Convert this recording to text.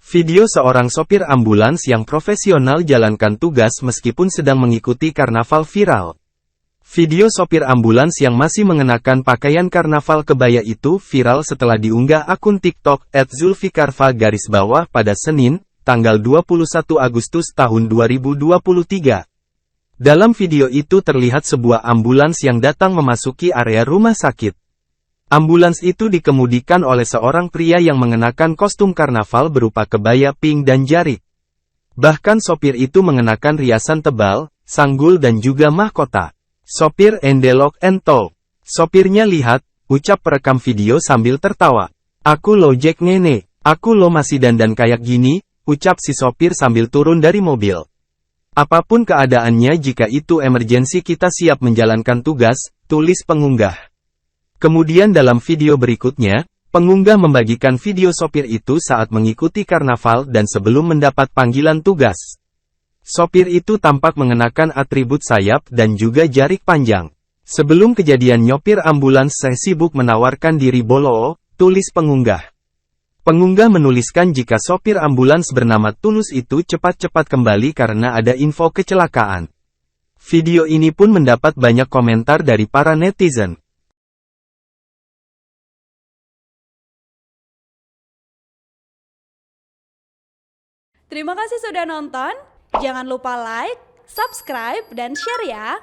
Video seorang sopir ambulans yang profesional jalankan tugas meskipun sedang mengikuti karnaval viral. Video sopir ambulans yang masih mengenakan pakaian karnaval kebaya itu viral setelah diunggah akun TikTok @zulfikarva pada Senin, tanggal 21 Agustus tahun 2023. Dalam video itu terlihat sebuah ambulans yang datang memasuki area rumah sakit. Ambulans itu dikemudikan oleh seorang pria yang mengenakan kostum karnaval berupa kebaya pink dan jarik. Bahkan sopir itu mengenakan riasan tebal, sanggul dan juga mahkota. Sopir endelok entol. Sopirnya lihat, ucap perekam video sambil tertawa. Aku lo Jack Nene, aku lo masih dandan kayak gini, ucap si sopir sambil turun dari mobil. Apapun keadaannya jika itu emergensi kita siap menjalankan tugas, tulis pengunggah. Kemudian dalam video berikutnya, pengunggah membagikan video sopir itu saat mengikuti karnaval dan sebelum mendapat panggilan tugas. Sopir itu tampak mengenakan atribut sayap dan juga jarik panjang. Sebelum kejadian nyopir ambulans saya sibuk menawarkan diri boloo, tulis pengunggah. Pengunggah menuliskan jika sopir ambulans bernama Tulus itu cepat-cepat kembali karena ada info kecelakaan. Video ini pun mendapat banyak komentar dari para netizen. Terima kasih sudah nonton, jangan lupa like, subscribe, dan share ya!